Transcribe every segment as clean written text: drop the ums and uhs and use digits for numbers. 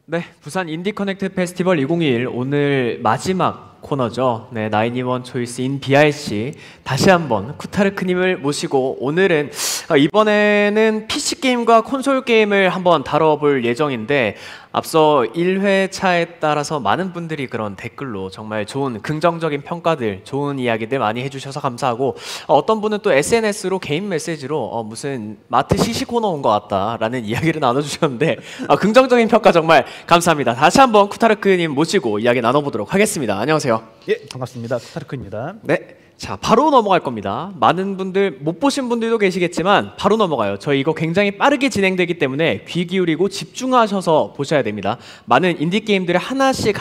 네, 부산 인디 커넥트 페스티벌 2021 오늘 마지막 코너죠. 네, 나인이원 초이스 인 BRC 다시 한번 쿠타르크님을 모시고 오늘은 이번에는 PC 게임과 콘솔 게임을 한번 다뤄볼 예정인데 앞서 1회차에 따라서 많은 분들이 그런 댓글로 정말 좋은 긍정적인 평가들, 좋은 이야기들 많이 해주셔서 감사하고 어떤 분은 또 SNS로 개인 메시지로 무슨 마트 시식 코너 온 것 같다라는 이야기를 나눠주셨는데 긍정적인 평가 정말 감사합니다. 다시 한번 쿠타르크님 모시고 이야기 나눠보도록 하겠습니다. 안녕하세요. 예, 반갑습니다. 쿠타르크입니다. 네. 자, 바로 넘어갈 겁니다. 많은 분들 못 보신 분들도 계시겠지만 바로 넘어가요. 저희 이거 굉장히 빠르게 진행되기 때문에 귀 기울이고 집중하셔서 보셔야 됩니다. 많은 인디 게임들을 하나씩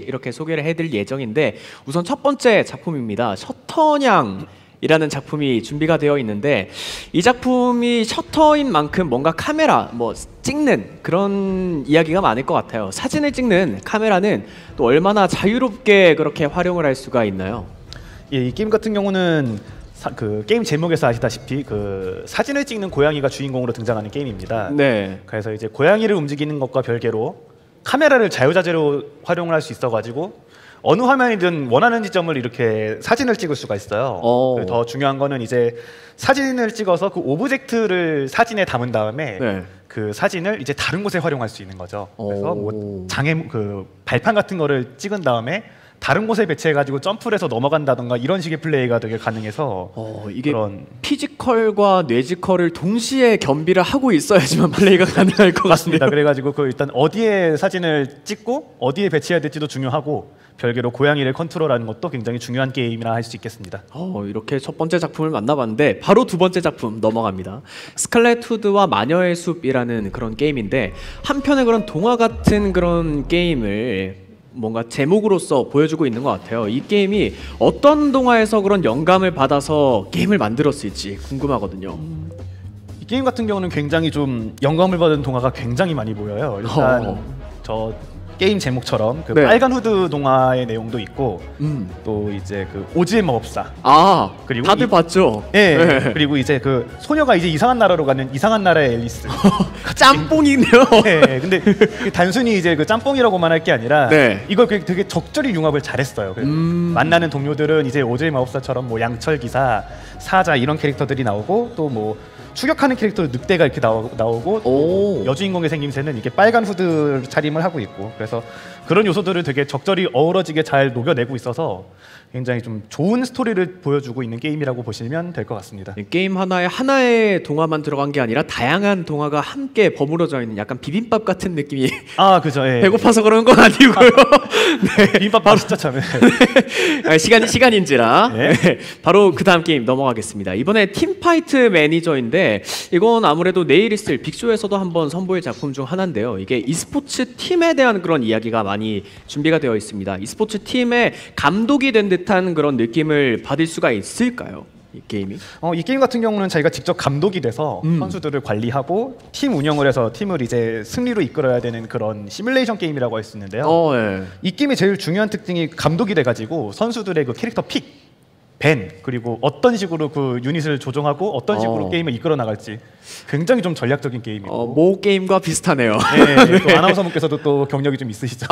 이렇게 소개를 해드릴 예정인데 우선 첫 번째 작품입니다. 셔터냥이라는 작품이 준비가 되어 있는데 이 작품이 셔터인 만큼 뭔가 카메라 찍는 그런 이야기가 많을 것 같아요. 사진을 찍는 카메라는 또 얼마나 자유롭게 그렇게 활용을 할 수가 있나요? 예, 이 게임 같은 경우는 그 게임 제목에서 아시다시피 그 사진을 찍는 고양이가 주인공으로 등장하는 게임입니다. 네. 그래서 이제 고양이를 움직이는 것과 별개로 카메라를 자유자재로 활용을 할 수 있어가지고 어느 화면이든 원하는 지점을 이렇게 사진을 찍을 수가 있어요. 더 중요한 거는 이제 사진을 찍어서 그 오브젝트를 사진에 담은 다음에 네. 그 사진을 이제 다른 곳에 활용할 수 있는 거죠. 그래서 그 발판 같은 거를 찍은 다음에 다른 곳에 배치해가지고 점프를 해서 넘어간다던가 이런 식의 플레이가 되게 가능해서 이게 피지컬과 뇌지컬을 동시에 겸비를 하고 있어야지만 플레이가 가능할 것 같습니다. 같습니다. 그래가지고 그 일단 어디에 사진을 찍고 어디에 배치해야 될지도 중요하고 별개로 고양이를 컨트롤하는 것도 굉장히 중요한 게임이라 할 수 있겠습니다. 이렇게 첫 번째 작품을 만나봤는데 바로 두 번째 작품 넘어갑니다. 스칼렛 후드와 마녀의 숲이라는 그런 게임인데 한편의 그런 동화 같은 그런 게임을 뭔가 제목으로서 보여주고 있는 것 같아요. 이 게임이 어떤 동화에서 그런 영감을 받아서 게임을 만들었을지 궁금하거든요. 이 게임 같은 경우는 굉장히 좀 영감을 받은 동화가 굉장히 많이 보여요. 일단 저 게임 제목처럼 그 빨간 후드 동화의 내용도 있고 또 이제 그 오즈의 마법사 그리고 다들 봤죠? 네. 그리고 이제 그 소녀가 이제 이상한 나라로 가는 이상한 나라의 앨리스 짬뽕이네요. 네, 근데 단순히 이제 그 짬뽕이라고만 할 게 아니라 이걸 되게 적절히 융합을 잘했어요. 만나는 동료들은 이제 오즈의 마법사처럼 뭐 양철 기사, 사자 이런 캐릭터들이 나오고 또 뭐 추격하는 캐릭터 늑대가 이렇게 나오고 여주인공의 생김새는 이게 빨간 후드 차림을 하고 있고 그래서 그런 요소들을 되게 적절히 어우러지게 잘 녹여내고 있어서 굉장히 좀 좋은 스토리를 보여주고 있는 게임이라고 보시면 될 것 같습니다. 게임 하나의 동화만 들어간 게 아니라 다양한 동화가 함께 버무려져 있는 약간 비빔밥 같은 느낌이 그죠. 예. 배고파서 그런 건 아니고요. 네. 비빔밥 바로 진짜 참. 시간인지라 바로 그 다음 게임 넘어가겠습니다. 이번에 팀파이트 매니저인데 이건 아무래도 내일 있을 빅쇼에서도 한번 선보일 작품 중 하나인데요. 이게 e스포츠 팀에 대한 그런 이야기가 많이 준비가 되어 있습니다. e스포츠 팀의 감독이 된 듯한 그런 느낌을 받을 수가 있을까요? 이 게임이? 이 게임 같은 경우는 자기가 직접 감독이 돼서 선수들을 관리하고 팀 운영을 해서 팀을 이제 승리로 이끌어야 되는 그런 시뮬레이션 게임이라고 할 수 있는데요. 이 게임의 제일 중요한 특징이 감독이 돼가지고 선수들의 그 캐릭터 픽, 밴 그리고 어떤 식으로 그 유닛을 조정하고 어떤 식으로 게임을 이끌어 나갈지 굉장히 좀 전략적인 게임이고 모 게임과 비슷하네요. 또 아나운서분께서도 또 경력이 좀 있으시죠.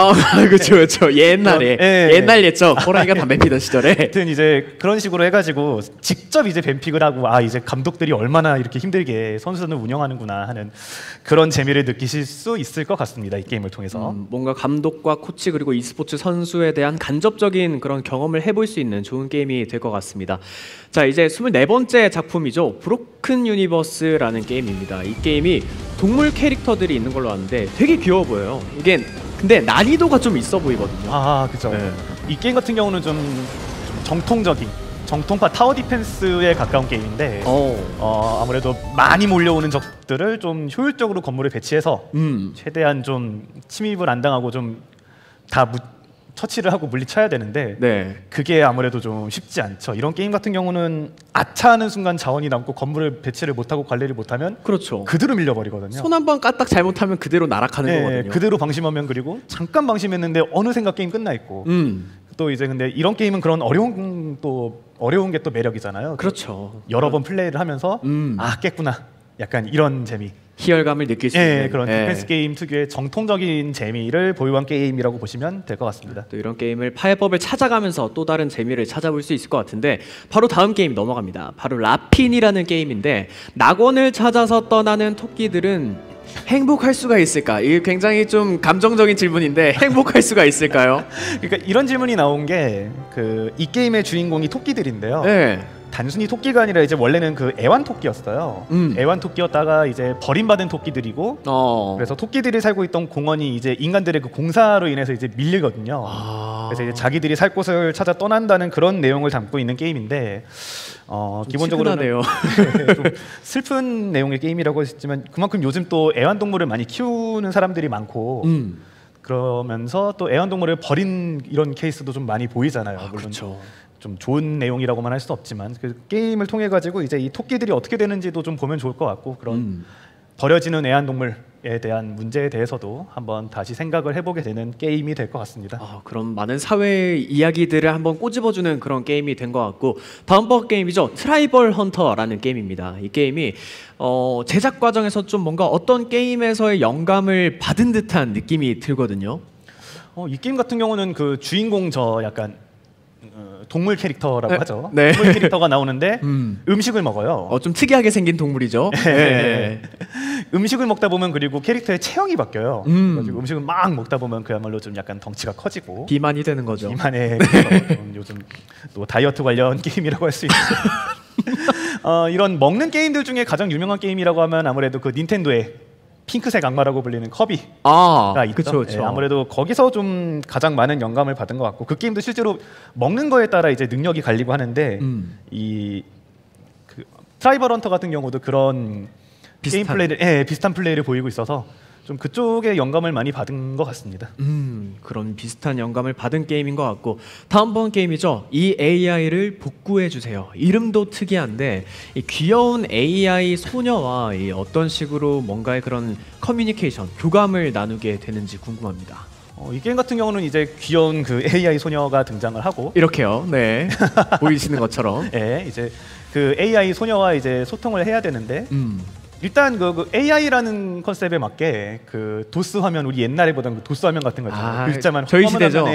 그렇죠. 옛날 옛적 호랑이가 담배 피던 시절에 하여튼 이제 그런 식으로 해가지고 직접 이제 밴픽을 하고 이제 감독들이 얼마나 이렇게 힘들게 선수들을 운영하는구나 하는 그런 재미를 느끼실 수 있을 것 같습니다. 이 게임을 통해서 뭔가 감독과 코치 그리고 e스포츠 선수에 대한 간접적인 그런 경험을 해볼 수 있는 좋은 게임이 될 것 같습니다. 자, 이제 24번째 작품이죠. 브로큰 유니버스라는 게임입니다. 이 게임이 동물 캐릭터들이 있는 걸로 아는데 되게 귀여워 보여요. 이게 근데 난이도가 좀 있어 보이거든요. 그렇죠. 이 게임 같은 경우는 좀 정통적인 정통파 타워 디펜스에 가까운 게임인데 아무래도 많이 몰려오는 적들을 좀 효율적으로 건물에 배치해서 최대한 좀 침입을 안 당하고 좀 다 처치를 하고 물리쳐야 되는데 그게 아무래도 좀 쉽지 않죠. 이런 게임 같은 경우는 아차하는 순간 자원이 남고 건물을 배치를 못하고 관리를 못하면 그대로 밀려버리거든요. 손 한 번 까딱 잘못하면 그대로 날아가는 거거든요. 그대로 방심하면 그리고 잠깐 방심했는데 어느샌가 게임 끝나 있고 또 이제 근데 이런 게임은 그런 어려운 게 또 매력이잖아요. 그렇죠. 여러 번 플레이를 하면서 깼구나 약간 이런 재미. 희열감을 느낄 수 있는 그런 디펜스 게임 특유의 정통적인 재미를 보유한 게임이라고 보시면 될 것 같습니다. 또 이런 게임을 파해법을 찾아가면서 또 다른 재미를 찾아볼 수 있을 것 같은데 바로 다음 게임 넘어갑니다. 바로 라핀이라는 게임인데 낙원을 찾아서 떠나는 토끼들은 행복할 수가 있을까? 이게 굉장히 좀 감정적인 질문인데 행복할 수가 있을까요? 그러니까 이런 질문이 나온 게 이 게임의 주인공이 토끼들인데요. 네. 단순히 토끼가 아니라 이제 원래는 그 애완토끼였어요. 애완토끼였다가 이제 버림받은 토끼들이고 그래서 토끼들이 살고 있던 공원이 이제 인간들의 그 공사로 인해서 이제 밀리거든요. 그래서 이제 자기들이 살 곳을 찾아 떠난다는 그런 내용을 담고 있는 게임인데 기본적으로는 좀 슬픈 내용의 게임이라고 했지만 그만큼 요즘 또 애완동물을 많이 키우는 사람들이 많고 그러면서 또 애완동물을 버린 이런 케이스도 좀 많이 보이잖아요. 물론 그렇죠. 좀 좋은 내용이라고만 할 수 없지만 그 게임을 통해 가지고 이제 이 토끼들이 어떻게 되는지도 좀 보면 좋을 것 같고 그런 버려지는 애완동물에 대한 문제에 대해서도 한번 다시 생각을 해보게 되는 게임이 될 것 같습니다. 그런 많은 사회 이야기들을 한번 꼬집어주는 그런 게임이 된 것 같고 다음번 게임이죠. 트라이벌 헌터라는 게임입니다. 이 게임이 제작 과정에서 좀 뭔가 어떤 게임에서의 영감을 받은 듯한 느낌이 들거든요. 이 게임 같은 경우는 그 주인공 약간 동물 캐릭터라고 하죠. 네. 동물 캐릭터가 나오는데 음식을 먹어요. 좀 특이하게 생긴 동물이죠. 네. 음식을 먹다 보면 그리고 캐릭터의 체형이 바뀌어요. 그래가지고 음식을 막 먹다 보면 그야말로 좀 약간 덩치가 커지고 비만이 되는 거죠. 비만의 요즘 또 다이어트 관련 게임이라고 할 수 있죠. 이런 먹는 게임들 중에 가장 유명한 게임이라고 하면 아무래도 그 닌텐도의 핑크색 악마라고 불리는 커비가 있죠. 그쵸. 아무래도 거기서 좀 가장 많은 영감을 받은 것 같고 그 게임도 실제로 먹는 거에 따라 이제 능력이 갈리고 하는데 그 트라이벌 헌터 같은 경우도 그런 게임 플레이를 비슷한 플레이를 보이고 있어서 좀 그쪽에 영감을 많이 받은 것 같습니다. 그런 비슷한 영감을 받은 게임인 것 같고 다음번 게임이죠. 이 AI를 복구해 주세요. 이름도 특이한데 이 귀여운 AI 소녀와 어떤 식으로 뭔가의 그런 커뮤니케이션, 교감을 나누게 되는지 궁금합니다. 이 게임 같은 경우는 이제 귀여운 그 AI 소녀가 등장을 하고 이렇게요. 네. 보이시는 것처럼. 이제 그 AI 소녀와 이제 소통을 해야 되는데 일단 그 AI라는 컨셉에 맞게 그 도스 화면 우리 옛날에 보던 그 도스 화면 같은 거 있잖아요. 글자만 저희 시대죠.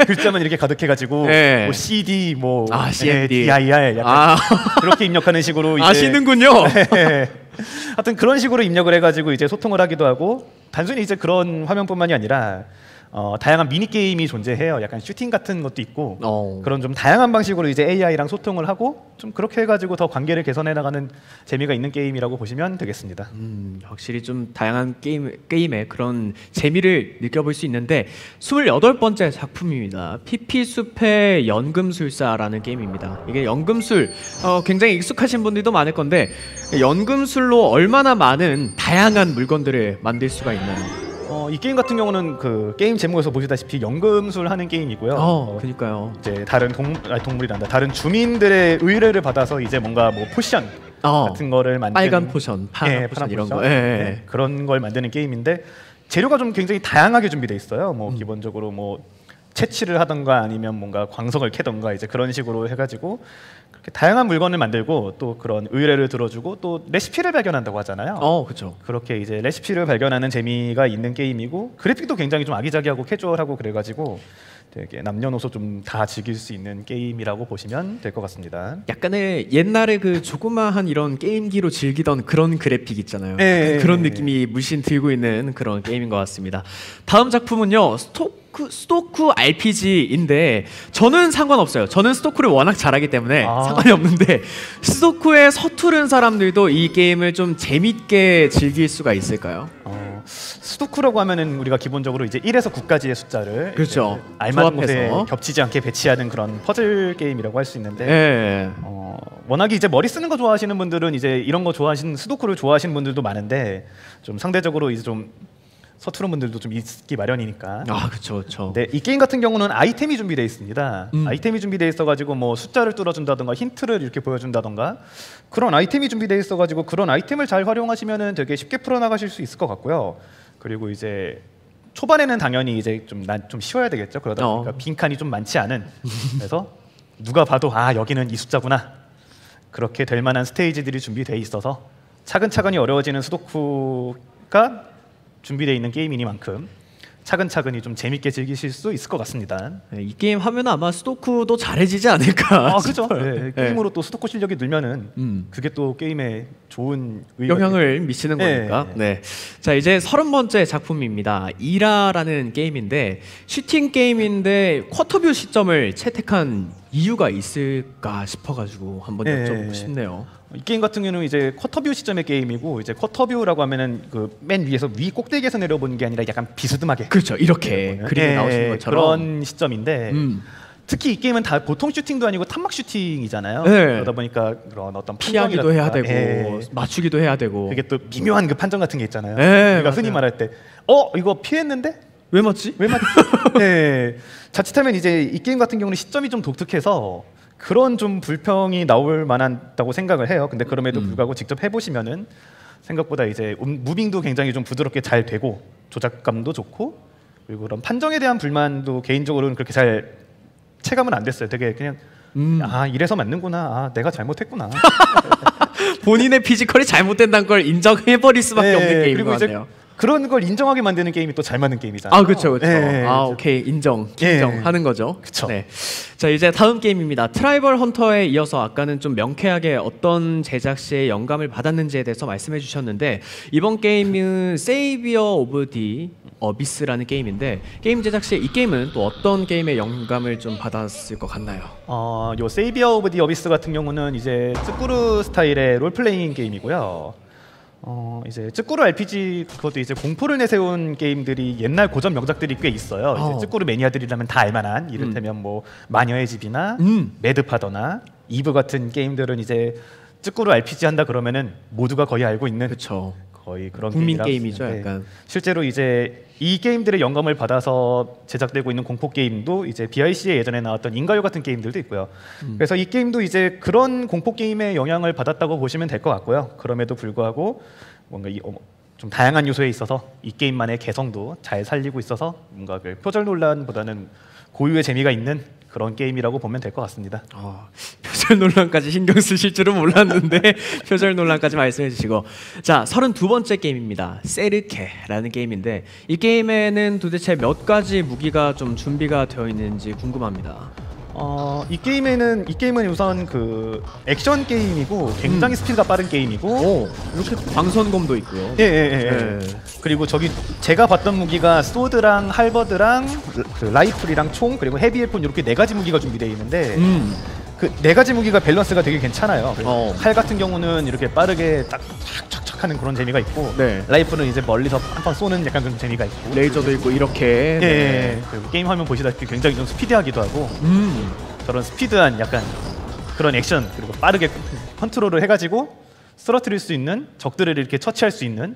글자만 이렇게 가득해가지고 뭐 CD 뭐 CMD, DIR 약간 그렇게 입력하는 식으로 이제 아시는군요. 하여튼 그런 식으로 입력을 해가지고 이제 소통을 하기도 하고 단순히 이제 그런 화면뿐만이 아니라 다양한 미니 게임이 존재해요. 약간 슈팅 같은 것도 있고 그런 좀 다양한 방식으로 이제 AI랑 소통을 하고 좀 그렇게 해가지고 더 관계를 개선해 나가는 재미가 있는 게임이라고 보시면 되겠습니다. 확실히 좀 다양한 게임에 그런 재미를 느껴볼 수 있는데 28번째 작품입니다. 피피숲의 연금술사라는 게임입니다. 이게 연금술 굉장히 익숙하신 분들도 많을 건데 연금술로 얼마나 많은 다양한 물건들을 만들 수가 있나요? 이 게임 같은 경우는 그 게임 제목에서 보시다시피 연금술 하는 게임이고요. 그러니까요. 이제 다른 동물이란다. 다른 주민들의 의뢰를 받아서 이제 뭔가 뭐 포션 같은 거를 만드는 빨간 포션, 파란 포션 이런 거. 그런 걸 만드는 게임인데 재료가 좀 굉장히 다양하게 준비되어 있어요. 뭐 기본적으로 뭐 채취를 하던가 아니면 뭔가 광석을 캐던가 이제 그런 식으로 해가지고 그렇게 다양한 물건을 만들고 또 그런 의뢰를 들어주고 또 레시피를 발견한다고 하잖아요. 그렇죠. 그렇게 이제 레시피를 발견하는 재미가 있는 게임이고 그래픽도 굉장히 좀 아기자기하고 캐주얼하고 그래가지고 되게 남녀노소 좀 다 즐길 수 있는 게임이라고 보시면 될 것 같습니다. 약간의 옛날에 그 조그마한 이런 게임기로 즐기던 그런 그래픽 있잖아요. 그런 느낌이 물씬 들고 있는 그런 게임인 것 같습니다. 다음 작품은요. 스토쿠 RPG인데 저는 상관없어요. 저는 스토쿠를 워낙 잘하기 때문에 상관이 없는데 스토쿠에 서투른 사람들도 이 게임을 좀 재밌게 즐길 수가 있을까요? 스토쿠라고 하면은 우리가 기본적으로 이제 1에서 9까지의 숫자를 그렇죠. 알맞은 곳에 겹치지 않게 배치하는 그런 퍼즐 게임이라고 할 수 있는데 워낙에 이제 머리 쓰는 거 좋아하시는 분들은 이제 이런 거 좋아하시는 스토쿠를 좋아하시는 분들도 많은데 좀 상대적으로 이제 좀 서투른 분들도 좀 있기 마련이니까. 그렇죠. 네, 이 게임 같은 경우는 아이템이 준비되어 있습니다. 아이템이 준비되어 있어가지고 뭐 숫자를 뚫어준다던가 힌트를 이렇게 보여준다던가 그런 아이템이 준비되어 있어가지고 그런 아이템을 잘 활용하시면은 되게 쉽게 풀어나가실 수 있을 것 같고요. 그리고 이제 초반에는 당연히 이제 좀 쉬워야 되겠죠. 그러다 보니까 빈칸이 좀 많지 않은. 그래서 누가 봐도 여기는 이 숫자구나. 그렇게 될 만한 스테이지들이 준비되어 있어서 차근차근히 어려워지는 수도쿠가 준비되어 있는 게임이니만큼 차근차근히 좀 재밌게 즐기실 수 있을 것 같습니다. 네, 이 게임 하면 아마 수도쿠도 잘해지지 않을까. 아, 그렇죠. 네, 게임으로 또 수도쿠 실력이 늘면은 그게 또 게임에 좋은 영향을 미치는 거니까. 네. 자, 이제 30번째 작품입니다. 이라라는 게임인데 슈팅 게임인데 쿼터뷰 시점을 채택한 이유가 있을까 싶어가지고 한번 여쭤보고 싶네요. 이 게임 같은 경우는 이제 쿼터뷰 시점의 게임이고, 이제 쿼터뷰라고 하면은 그 맨 위에서 위 꼭대기에서 내려보는 게 아니라 약간 비스듬하게, 그렇죠, 이렇게 그림이 나오시는 것처럼 그런 시점인데 특히 이 게임은 다 보통 슈팅도 아니고 탄막 슈팅이잖아요. 네. 그러다 보니까 그런 어떤 피하기도 해야 되고 맞추기도 해야 되고, 그게 또 미묘한 그 판정 같은 게 있잖아요. 네, 우리가 흔히 말할 때 이거 피했는데 왜 맞지? 왜 맞지? 네. 자칫하면 이제 이 게임 같은 경우는 시점이 좀 독특해서 그런 좀 불평이 나올 만하다고 생각을 해요. 근데 그럼에도 불구하고 직접 해보시면은 생각보다 이제 무빙도 굉장히 좀 부드럽게 잘 되고 조작감도 좋고, 그리고 그런 판정에 대한 불만도 개인적으로는 그렇게 잘 체감은 안 됐어요. 되게 그냥 이래서 맞는구나, 내가 잘못했구나. 본인의 피지컬이 잘못된다는 걸 인정해버릴 수밖에 없는 게임인 것 같네요. 그런 걸 인정하게 만드는 게임이 또 잘 맞는 게임이잖아요. 아, 그렇죠, 그렇죠. 오케이, 인정하는 거죠. 그렇죠. 네. 자, 이제 다음 게임입니다. 트라이벌 헌터에 이어서 아까는 좀 명쾌하게 어떤 제작 시에 영감을 받았는지에 대해서 말씀해 주셨는데, 이번 게임은 세이비어 오브 디 어비스라는 게임인데, 게임 제작 시에 이 게임은 또 어떤 게임의 영감을 좀 받았을 것 같나요? 요 세이비어 오브 디 어비스 같은 경우는 이제 쯔꾸루 스타일의 롤플레잉 게임이고요. 이제 쯔꾸루 RPG, 그것도 이제 공포를 내세운 게임들이 옛날 고전 명작들이 꽤 있어요. 이제 쯔꾸루 매니아들이라면 다 알만한, 이를테면 뭐 마녀의 집이나 매드파더나 이브 같은 게임들은 이제 쯔꾸루 RPG 한다 그러면은 모두가 거의 알고 있는, 그렇죠, 거의 그런 국민 게임이죠. 약간 실제로 이제 이 게임들의 영감을 받아서 제작되고 있는 공포 게임도 이제 BIC에 예전에 나왔던 인가요 같은 게임들도 있고요. 그래서 이 게임도 이제 그런 공포 게임의 영향을 받았다고 보시면 될 것 같고요. 그럼에도 불구하고 뭔가 좀 다양한 요소에 있어서 이 게임만의 개성도 잘 살리고 있어서 뭔가 그 표절 논란보다는 고유의 재미가 있는 그런 게임이라고 보면 될 것 같습니다. 표절 논란까지 신경 쓰실 줄은 몰랐는데 표절 논란까지 말씀해 주시고, 자, 32번째 게임입니다. 세르케라는 게임인데 이 게임에는 도대체 몇 가지 무기가 좀 준비가 되어 있는지 궁금합니다. 이 게임은 우선 그 액션 게임이고 굉장히 스피드가 빠른 게임이고, 이렇게 광선검도 있고요. 예. 그리고 저기 제가 봤던 무기가 소드랑 할버드랑 그 라이플이랑 총, 그리고 헤비 웨폰, 이렇게 4가지 무기가 준비되어 있는데 그 4가지 무기가 밸런스가 되게 괜찮아요. 칼 같은 경우는 이렇게 빠르게 딱 착착착 하는 그런 재미가 있고, 라이플은 이제 멀리서 한 방 쏘는 약간 그런 재미가 있고, 레이저도 있고 이렇게. 그리고 게임 화면 보시다시피 굉장히 좀 스피디하기도 하고, 저런 스피드한 약간 그런 액션, 그리고 빠르게 컨트롤을 해가지고 쓰러뜨릴 수 있는, 적들을 이렇게 처치할 수 있는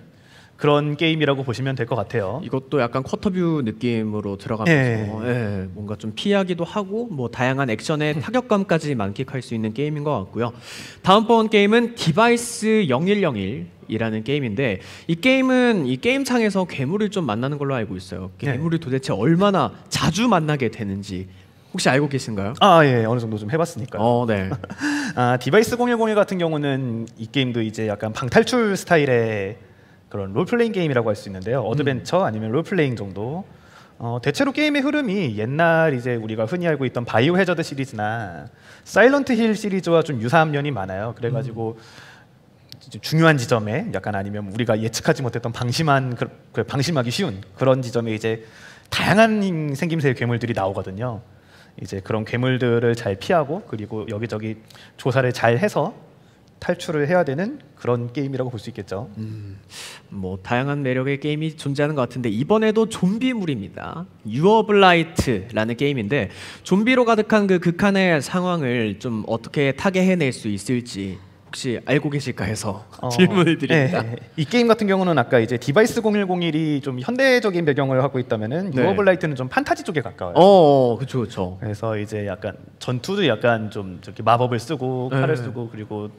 그런 게임이라고 보시면 될 것 같아요. 이것도 약간 쿼터뷰 느낌으로 들어가면서 뭔가 좀 피하기도 하고 뭐 다양한 액션의 타격감까지 만끽할 수 있는 게임인 것 같고요. 다음번 게임은 디바이스 0101이라는 게임인데, 이 게임은 이 게임창에서 괴물을 좀 만나는 걸로 알고 있어요. 괴물이 도대체 얼마나 자주 만나게 되는지 혹시 알고 계신가요? 어느 정도 좀 해봤으니까요. 네. 디바이스 0101 같은 경우는 이 게임도 이제 약간 방탈출 스타일의 그런 롤플레잉 게임이라고 할 수 있는데요. 어드벤처 아니면 롤플레잉 정도. 대체로 게임의 흐름이 옛날 이제 우리가 흔히 알고 있던 바이오 해저드 시리즈나 사일런트 힐 시리즈와 좀 유사한 면이 많아요. 그래가지고 중요한 지점에 약간, 아니면 우리가 예측하지 못했던 방심하기 쉬운 그런 지점에 이제 다양한 생김새의 괴물들이 나오거든요. 이제 그런 괴물들을 잘 피하고, 그리고 여기저기 조사를 잘 해서 탈출을 해야 되는 그런 게임이라고 볼 수 있겠죠. 뭐 다양한 매력의 게임이 존재하는 것 같은데, 이번에도 좀비물입니다. 유어블라이트라는 게임인데, 좀비로 가득한 그 극한의 상황을 좀 어떻게 타개해낼 수 있을지 혹시 알고 계실까 해서 질문을 드립니다. 이 게임 같은 경우는 아까 이제 디바이스 0101이 좀 현대적인 배경을 하고 있다면은 유어블라이트는 좀 판타지 쪽에 가까워요. 그렇죠. 그래서 이제 약간 전투도 약간 좀 저렇게 마법을 쓰고 칼을 쓰고, 그리고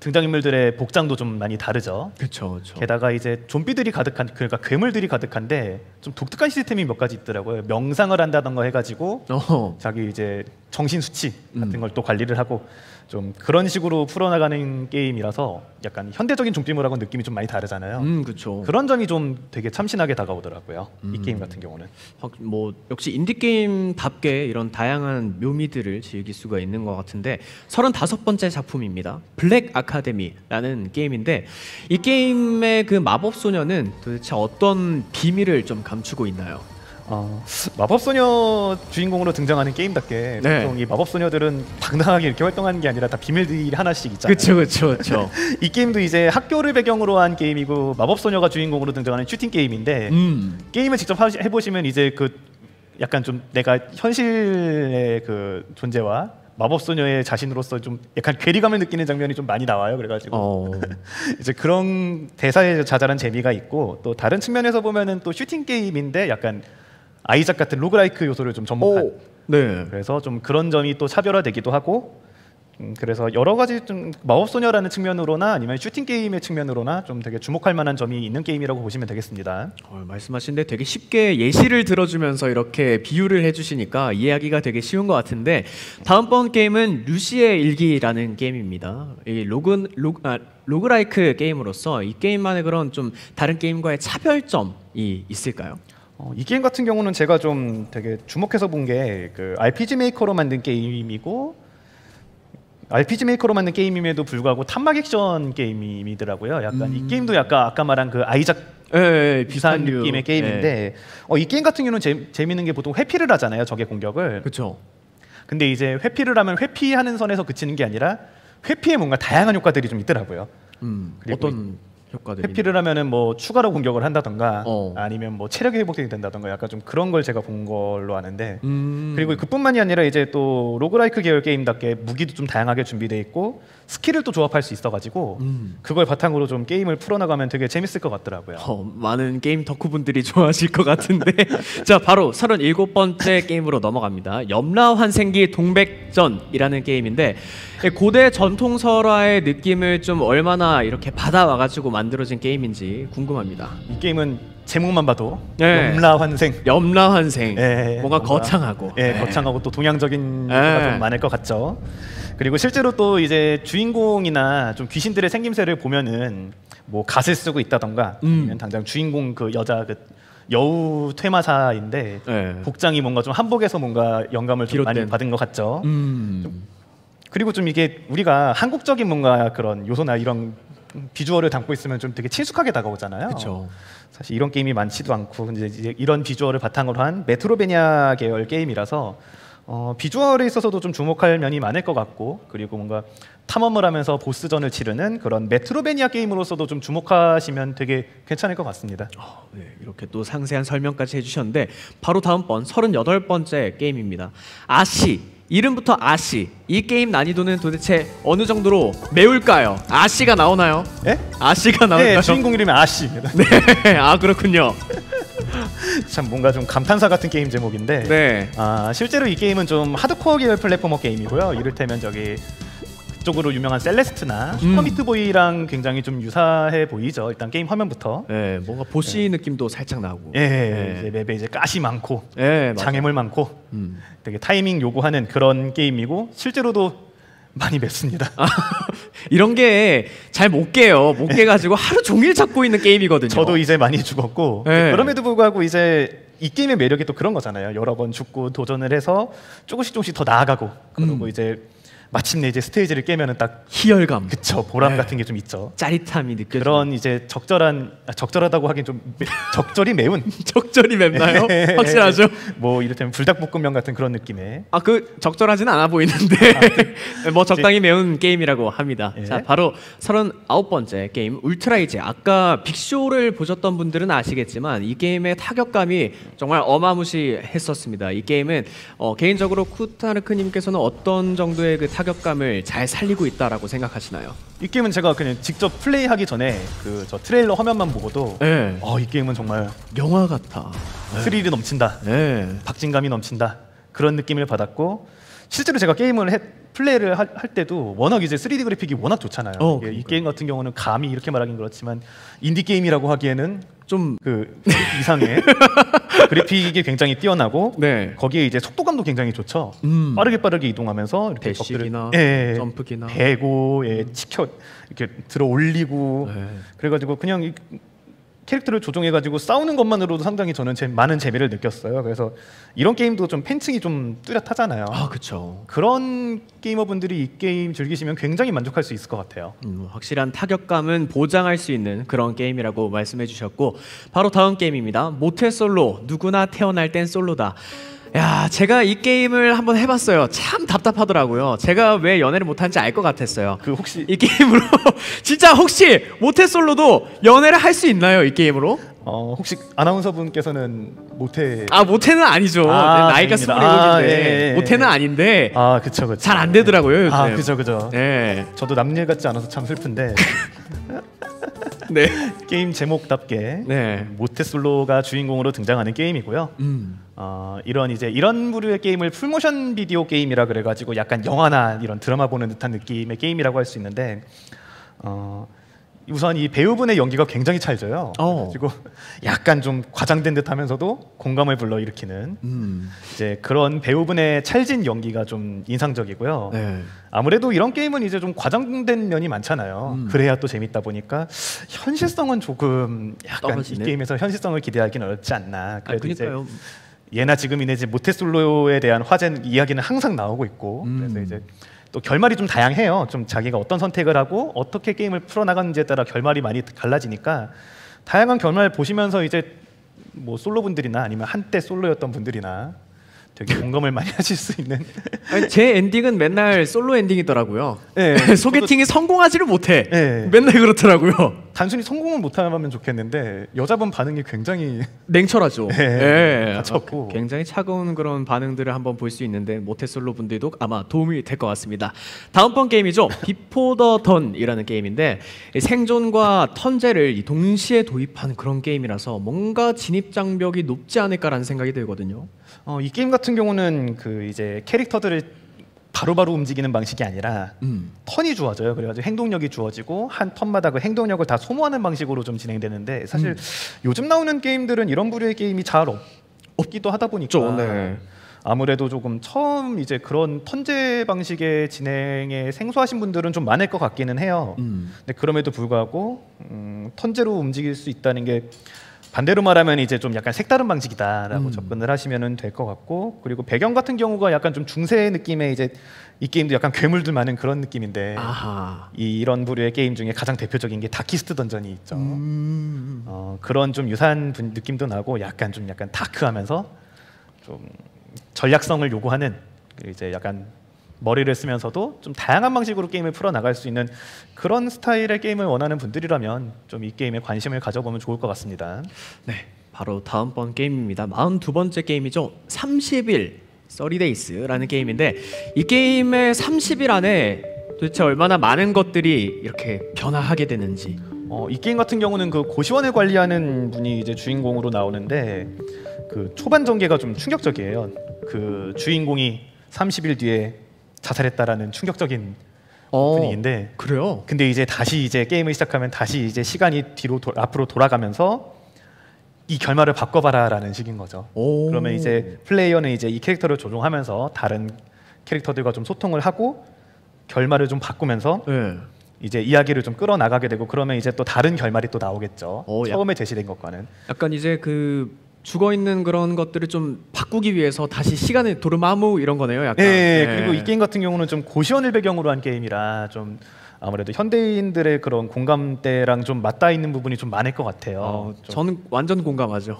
등장인물들의 복장도 좀 많이 다르죠. 그렇죠. 게다가 이제 좀비들이 가득한, 그러니까 괴물들이 가득한데 좀 독특한 시스템이 몇 가지 있더라고요. 명상을 한다던가 해가지고 자기 이제 정신 수치 같은 걸 또 관리를 하고 좀 그런 식으로 풀어나가는 게임이라서 약간 현대적인 좀비물하고 느낌이 좀 많이 다르잖아요. 그렇죠. 그런 점이 좀 되게 참신하게 다가오더라고요. 이 게임 같은 경우는. 뭐 역시 인디 게임답게 이런 다양한 묘미들을 즐길 수가 있는 것 같은데 35번째 작품입니다. 블랙 아카데미라는 게임인데 이 게임의 그 마법 소녀는 도대체 어떤 비밀을 좀 감추고 있나요? 마법소녀 주인공으로 등장하는 게임답게 네. 보통 이 마법소녀들은 당당하게 이렇게 활동하는 게 아니라 다 비밀들이 하나씩 있잖아요. 그렇죠. 이 게임도 이제 학교를 배경으로 한 게임이고 마법소녀가 주인공으로 등장하는 슈팅 게임인데 게임을 직접 해보시면 이제 그 약간 좀 내가 현실의 그 존재와 마법소녀의 자신으로서 좀 약간 괴리감을 느끼는 장면이 좀 많이 나와요. 그래가지고 이제 그런 대사에 자잘한 재미가 있고 또 다른 측면에서 보면은 또 슈팅 게임인데 약간 아이작 같은 로그라이크 요소를 좀 접목한 네. 그래서 좀 그런 점이 또 차별화되기도 하고 그래서 여러 가지 좀 마법소녀라는 측면으로나 아니면 슈팅 게임의 측면으로나 좀 되게 주목할 만한 점이 있는 게임이라고 보시면 되겠습니다. 말씀하신데 되게 쉽게 예시를 들어주면서 이렇게 비유를 해주시니까 이해하기가 되게 쉬운 것 같은데 다음번 게임은 루시의 일기라는 게임입니다. 이 로그라이크 게임으로서 이 게임만의 그런 좀 다른 게임과의 차별점이 있을까요? 이 게임 같은 경우는 제가 좀 되게 주목해서 본 게 그 RPG 메이커로 만든 게임이고 RPG 메이커로 만든 게임임에도 불구하고 탐막 액션 게임이더라고요. 약간 이 게임도 약간 아까 말한 그 아이작 비슷한 느낌의 게임인데 이 게임 같은 경우는 재밌는 게 보통 회피를 하잖아요. 적의 공격을. 그렇죠. 근데 이제 회피를 하면 회피하는 선에서 그치는 게 아니라 회피에 뭔가 다양한 효과들이 좀 있더라고요. 어떤 효과들이? 회피를 하면은 뭐 추가로 공격을 한다던가 아니면 뭐 체력이 회복이 된다던가 약간 좀 그런 걸 제가 본 걸로 아는데 그리고 그뿐만이 아니라 이제 또 로그라이크 계열 게임답게 무기도 좀 다양하게 준비되어 있고 스킬을 또 조합할 수 있어가지고 그걸 바탕으로 좀 게임을 풀어나가면 되게 재밌을 것 같더라고요. 많은 게임 덕후분들이 좋아하실 것 같은데 자 바로 37번째 게임으로 넘어갑니다. 염라환생기 동백전이라는 게임인데 고대 전통설화의 느낌을 좀 얼마나 이렇게 받아와가지고 만들어진 게임인지 궁금합니다. 이 게임은 제목만 봐도 염라환생. 뭔가 거창하고 거창하고 또 동양적인 요소가 좀 많을 것 같죠. 그리고 실제로 또 이제 주인공이나 좀 귀신들의 생김새를 보면은 뭐 갓을 쓰고 있다던가 아니면 당장 주인공 그 여자 그 여우 퇴마사인데 복장이 뭔가 좀 한복에서 뭔가 영감을 좀 많이 받은 것 같죠. 그리고 좀 이게 우리가 한국적인 뭔가 그런 요소나 이런 비주얼을 담고 있으면 좀 되게 친숙하게 다가오잖아요. 그쵸. 사실 이런 게임이 많지도 않고 근데 이제 이런 비주얼을 바탕으로 한 메트로베니아 계열 게임이라서 비주얼에 있어서도 좀 주목할 면이 많을 것 같고 그리고 뭔가 탐험을 하면서 보스전을 치르는 그런 메트로베니아 게임으로서도 좀 주목하시면 되게 괜찮을 것 같습니다. 이렇게 또 상세한 설명까지 해주셨는데 바로 다음번 38번째 게임입니다. 아시. 이름부터 아시. 이 게임 난이도는 도대체 어느 정도로 매울까요? 아시가 나오나요? 예? 아시가 나올까요? 네, 주인공 이름이 아시입니다. 네, 그렇군요. 참 뭔가 좀 감탄사 같은 게임 제목인데 실제로 이 게임은 좀 하드코어 계열 플랫포머 게임이고요. 이를테면 저기 그쪽으로 유명한 셀레스트나 슈퍼미트보이랑 굉장히 좀 유사해 보이죠. 일단 게임 화면부터. 뭔가 보시 느낌도 살짝 나고. 이제 맵에 이제 가시 많고, 장애물 많고, 되게 타이밍 요구하는 그런 게임이고 실제로도 많이 맵습니다. 이런 게 잘 못 깨요. 못 깨가지고 하루 종일 찾고 있는 게임이거든요. 저도 이제 많이 죽었고 그럼에도 불구하고 이제 이 게임의 매력이 또 그런 거잖아요. 여러 번 죽고 도전을 해서 조금씩 더 나아가고 그리고 이제 마침내 이제 스테이지를 깨면은 딱 희열감, 그쵸, 보람 같은 게 좀 있죠. 짜릿함이 느껴져. 그런 이제 적절하다고 하긴 좀 적절히 매운. 적절히 맵나요? 확실하죠? 뭐 이를테면 불닭볶음면 같은 그런 느낌의. 그 적절하지는 않아 보이는데 뭐 적당히 매운 게임이라고 합니다. 자, 바로 39번째 게임 울트라이즈. 아까 빅쇼를 보셨던 분들은 아시겠지만 이 게임의 타격감이 정말 어마무시했었습니다. 이 게임은 개인적으로 쿠타르크님께서는 어떤 정도의 그 타격감을 잘 살리고 있다라고 생각하시나요? 이 게임은 제가 그냥 직접 플레이하기 전에 그 저 트레일러 화면만 보고도 이 게임은 정말 영화 같아. 스릴이 넘친다. 박진감이 넘친다. 그런 느낌을 받았고 실제로 제가 게임을 플레이를 할 때도 워낙 이제 3D 그래픽이 워낙 좋잖아요. 이 게임 같은 경우는 감히 이렇게 말하긴 그렇지만 인디 게임이라고 하기에는 좀 그 이상의 그래픽이 굉장히 뛰어나고 네. 거기에 이제 속도감도 굉장히 좋죠. 빠르게 이동하면서 이렇게 대시기나 점프기나 배고 치켜 이렇게 들어 올리고 네. 그래가지고 그냥 캐릭터를 조종해가지고 싸우는 것만으로도 상당히 저는 많은 재미를 느꼈어요. 그래서 이런 게임도 좀 팬층이 좀 뚜렷하잖아요. 아, 그렇죠. 그런 게이머분들이 이 게임 즐기시면 굉장히 만족할 수 있을 것 같아요. 확실한 타격감은 보장할 수 있는 그런 게임이라고 말씀해 주셨고 바로 다음 게임입니다. 모태솔로, 누구나 태어날 땐 솔로다. 야, 제가 이 게임을 한번 해봤어요. 참 답답하더라고요. 제가 왜 연애를 못하는지 알 것 같았어요. 그 혹시 이 게임으로 진짜 혹시 모태솔로도 연애를 할 수 있나요? 이 게임으로? 혹시 아나운서 분께서는 모태? 모태는 아니죠. 나이가 27인데 모태는 아닌데. 그쵸. 잘 안 되더라고요. 요즘. 그죠. 네. 저도 남일 같지 않아서 참 슬픈데. 네. 게임 제목답게 네. 모태솔로가 주인공으로 등장하는 게임이고요. 이런 부류의 게임을 풀모션 비디오 게임이라 그래가지고 약간 영화나 이런 드라마 보는 듯한 느낌의 게임이라고 할 수 있는데 우선 이 배우분의 연기가 굉장히 찰져요. 그리고 약간 좀 과장된 듯하면서도 공감을 불러일으키는 이제 그런 배우분의 찰진 연기가 좀 인상적이고요. 네. 아무래도 이런 게임은 이제 좀 과장된 면이 많잖아요. 그래야 또 재밌다 보니까 현실성은 조금 약간 떨어지네. 이 게임에서 현실성을 기대하기는 어렵지 않나. 그래도 그러니까요. 이제 예나 지금이나 이제 모태솔로에 대한 이야기는 항상 나오고 있고 그래서 이제 또 결말이 좀 다양해요. 좀 자기가 어떤 선택을 하고 어떻게 게임을 풀어나가는지에 따라 결말이 많이 갈라지니까 다양한 결말 보시면서 이제 뭐 솔로분들이나 아니면 한때 솔로였던 분들이나 되게 공감을 많이 하실 수 있는. 아니, 제 엔딩은 맨날 솔로 엔딩이더라고요. 네, 소개팅이 성공하지를 못해. 네. 맨날 그렇더라고요. 단순히 성공을 못하면 좋겠는데 여자분 반응이 굉장히 냉철하죠. 네, 다쳤고 굉장히 차가운 그런 반응들을 한번 볼 수 있는데 모태솔로 분들도 아마 도움이 될 것 같습니다. 다음번 게임이죠. 비포 더 던이라는 게임인데 생존과 턴제를 동시에 도입한 그런 게임이라서 뭔가 진입 장벽이 높지 않을까라는 생각이 들거든요. 이 게임 같은 경우는 그 이제 캐릭터들을 바로바로 움직이는 방식이 아니라 턴이 주어져요. 그래가지고 행동력이 주어지고 한 턴마다 그 행동력을 다 소모하는 방식으로 좀 진행되는데 사실 요즘 나오는 게임들은 이런 부류의 게임이 잘 없기도 하다 보니까 네. 아무래도 조금 처음 이제 그런 턴제 방식의 진행에 생소하신 분들은 좀 많을 것 같기는 해요. 근데 그럼에도 불구하고 턴제로 움직일 수 있다는 게 반대로 말하면 이제 좀 약간 색다른 방식이다라고 접근을 하시면 될 것 같고 그리고 배경 같은 경우가 약간 좀 중세 느낌의 이제 이 게임도 약간 괴물들 많은 그런 느낌인데 이런 부류의 게임 중에 가장 대표적인 게 다키스트 던전이 있죠. 그런 좀 유사한 느낌도 나고 약간 다크하면서 좀 전략성을 요구하는 이제 약간 머리를 쓰면서도 좀 다양한 방식으로 게임을 풀어나갈 수 있는 그런 스타일의 게임을 원하는 분들이라면 좀 이 게임에 관심을 가져보면 좋을 것 같습니다. 네, 바로 다음번 게임입니다. 42번째 게임이죠. 30일 30days라는 게임인데 이 게임의 30일 안에 도대체 얼마나 많은 것들이 이렇게 변화하게 되는지 이 게임 같은 경우는 그 고시원을 관리하는 분이 이제 주인공으로 나오는데 그 초반 전개가 좀 충격적이에요. 그 주인공이 30일 뒤에 자살했다라는 충격적인 분위기인데 그래요? 근데 이제 다시 이제 게임을 시작하면 다시 이제 시간이 앞으로 돌아가면서 이 결말을 바꿔봐라라는 식인 거죠. 그러면 이제 플레이어는 이제 이 캐릭터를 조종하면서 다른 캐릭터들과 좀 소통을 하고 결말을 좀 바꾸면서 이제 이야기를 좀 끌어나가게 되고 그러면 이제 또 다른 결말이 또 나오겠죠. 처음에 제시된 것과는 약간 이제 그 죽어 있는 그런 것들을 좀 바꾸기 위해서 다시 시간을 도르마무 이런 거네요, 약간. 네. 그리고 이 게임 같은 경우는 좀 고시원을 배경으로 한 게임이라 좀 아무래도 현대인들의 그런 공감대랑 좀 맞닿아 있는 부분이 좀 많을 것 같아요. 저는 완전 공감하죠.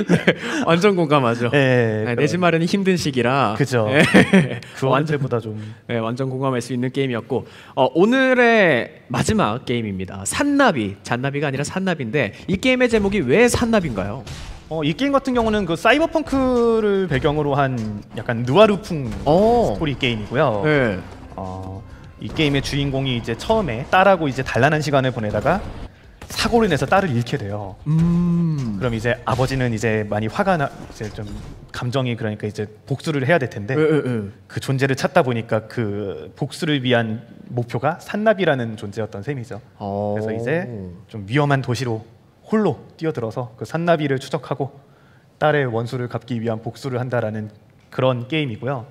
네, 완전 공감하죠. 내 집 마련이 힘든 시기라. 그죠. 그 언제보다 좀. 완전 공감할 수 있는 게임이었고 오늘의 마지막 게임입니다. 산나비, 잔나비가 아니라 산나비인데 이 게임의 제목이 왜 산나비인가요? 이 게임 같은 경우는 그 사이버펑크를 배경으로 한 약간 누아르풍 스토리 게임이고요. 이 게임의 주인공이 이제 처음에 딸하고 이제 단란한 시간을 보내다가 사고를 내서 딸을 잃게 돼요. 그럼 이제 아버지는 이제 많이 화가 나, 이제 좀 감정이 그러니까 이제 복수를 해야 될 텐데 그 존재를 찾다 보니까 그 복수를 위한 목표가 산나비라는 존재였던 셈이죠. 그래서 이제 좀 위험한 도시로 홀로 뛰어들어서 그 산나비를 추적하고 딸의 원수를 갚기 위한 복수를 한다라는 그런 게임이고요.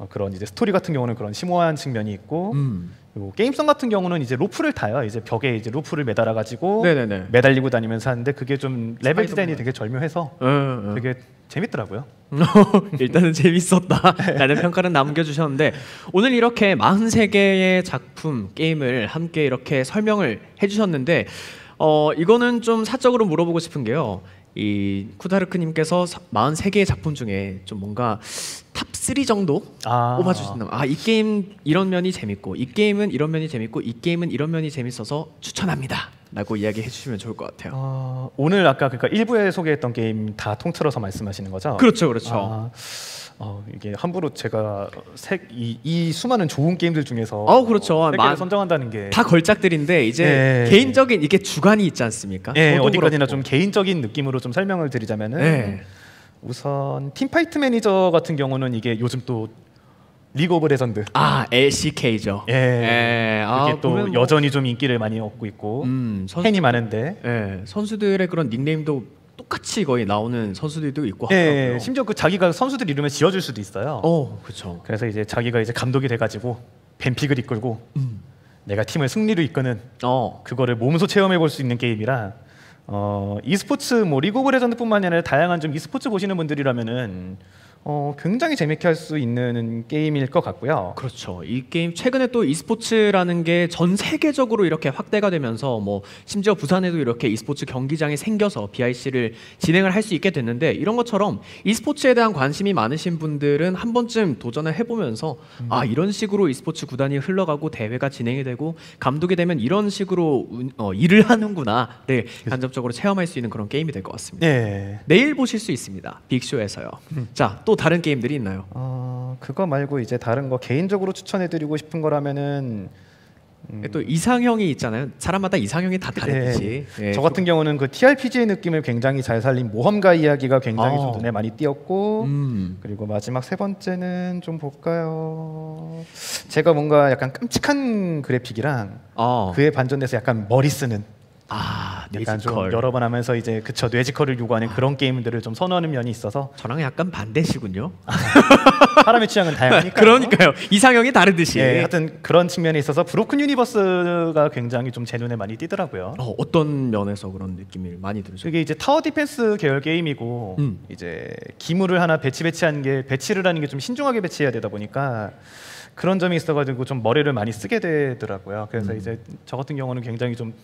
그런 이제 스토리 같은 경우는 그런 심오한 측면이 있고, 그리고 게임성 같은 경우는 이제 로프를 타요. 이제 벽에 이제 로프를 매달아 가지고 매달리고 다니면서 하는데 그게 좀 레벨 디자인이 되게 절묘해서 되게 재밌더라고요. 일단은 재밌었다라는 평가를 남겨주셨는데 오늘 이렇게 43개의 작품 게임을 함께 이렇게 설명을 해주셨는데 이거는 좀 사적으로 물어보고 싶은 게요. 이 쿠다르크님께서 43개의 작품 중에 좀 뭔가 탑3 정도 뽑아주신다면 이 게임 이런 면이 재밌고 이 게임은 이런 면이 재밌고 이 게임은 이런 면이 재밌어서 추천합니다 라고 이야기해 주시면 좋을 것 같아요. 오늘 아까 그러니까 1부에 소개했던 게임 다 통틀어서 말씀하시는 거죠? 그렇죠, 그렇죠. 이게 함부로 제가 이 수많은 좋은 게임들 중에서 그렇죠. 3개를 선정한다는 게 다 걸작들인데 이제 개인적인 이게 주관이 있지 않습니까? 어디까지나 좀 개인적인 느낌으로 좀 설명을 드리자면은 우선 팀파이트 매니저 같은 경우는 이게 요즘 또 리그 오브 레전드 LCK죠. 이게 또 여전히 좀 인기를 많이 얻고 있고 팬이 많은데 선수들의 그런 닉네임도 똑같이 거의 나오는 선수들도 있고 하더라고요. 심지어 그 자기가 선수들 이름을 지어줄 수도 있어요. 그렇죠. 그래서 이제 자기가 이제 감독이 돼가지고 벤픽을 이끌고 내가 팀을 승리로 이끄는 그거를 몸소 체험해 볼 수 있는 게임이라 e스포츠 뭐 리그 오브 레전드뿐만 아니라 다양한 좀 e스포츠 보시는 분들이라면은 굉장히 재밌게 할 수 있는 게임일 것 같고요. 그렇죠. 이 게임 최근에 또 e스포츠라는 게 전 세계적으로 이렇게 확대가 되면서 뭐 심지어 부산에도 이렇게 e스포츠 경기장이 생겨서 BIC를 진행을 할 수 있게 됐는데 이런 것처럼 e스포츠에 대한 관심이 많으신 분들은 한 번쯤 도전을 해보면서 이런 식으로 e스포츠 구단이 흘러가고 대회가 진행이 되고 감독이 되면 이런 식으로 일을 하는구나를 간접적으로 체험할 수 있는 그런 게임이 될 것 같습니다. 내일 보실 수 있습니다. 빅쇼에서요. 자, 또 다른 게임들이 있나요? 그거 말고 이제 다른 거 개인적으로 추천해드리고 싶은 거라면은 또 이상형이 있잖아요. 사람마다 이상형이 다 다르듯이. 저 같은 경우는 그 TRPG의 느낌을 굉장히 잘 살린 모험가 이야기가 굉장히 좀 눈에 많이 띄었고 그리고 마지막 세 번째는 좀 볼까요? 제가 뭔가 약간 끔찍한 그래픽이랑 그에 반전돼서 약간 머리 쓰는 약간 좀 여러 번 하면서 이제 뇌지컬을 요구하는 그런 게임들을 좀 선호하는 면이 있어서 저랑 약간 반대시군요. 사람의 취향은 다양하니까요. 그러니까요. 이상형이 다르듯이. 하여튼 그런 측면에 있어서 브로큰 유니버스가 굉장히 좀 제 눈에 많이 띄더라고요. 어떤 면에서 그런 느낌을 많이 들으죠? 이게 이제 타워 디펜스 계열 게임이고 이제 기물을 하나 배치를 하는 게 좀 신중하게 배치해야 되다 보니까 그런 점이 있어가지고 좀 머리를 많이 쓰게 되더라고요. 그래서 이제 저 같은 경우는 굉장히 좀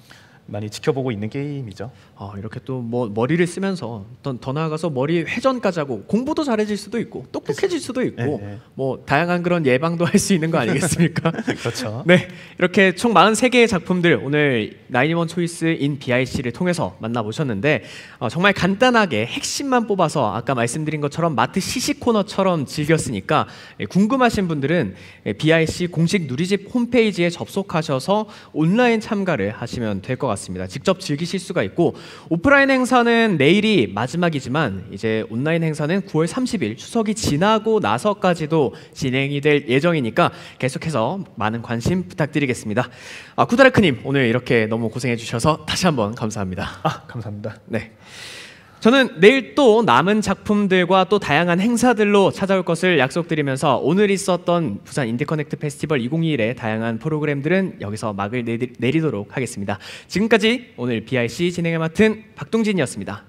많이 지켜보고 있는 게임이죠. 이렇게 또 뭐 머리를 쓰면서 더 나아가서 머리 회전까지 하고 공부도 잘해질 수도 있고 똑똑해질 수도 있고 뭐 다양한 그런 예방도 할 수 있는 거 아니겠습니까? 그렇죠. 네, 이렇게 총 43개의 작품들 오늘 91 초이스 인 BIC를 통해서 만나보셨는데 정말 간단하게 핵심만 뽑아서 아까 말씀드린 것처럼 마트 시식 코너처럼 즐겼으니까 궁금하신 분들은 BIC 공식 누리집 홈페이지에 접속하셔서 온라인 참가를 하시면 될 것 같습니다. 직접 즐기실 수가 있고 오프라인 행사는 내일이 마지막이지만 이제 온라인 행사는 9월 30일 추석이 지나고 나서까지도 진행이 될 예정이니까 계속해서 많은 관심 부탁드리겠습니다. 쿠다르크님 오늘 이렇게 너무 고생해 주셔서 다시 한번 감사합니다. 감사합니다. 네. 저는 내일 또 남은 작품들과 또 다양한 행사들로 찾아올 것을 약속드리면서 오늘 있었던 부산 인디커넥트 페스티벌 2021의 다양한 프로그램들은 여기서 막을 내리도록 하겠습니다. 지금까지 오늘 BIC 진행을 맡은 박동진이었습니다.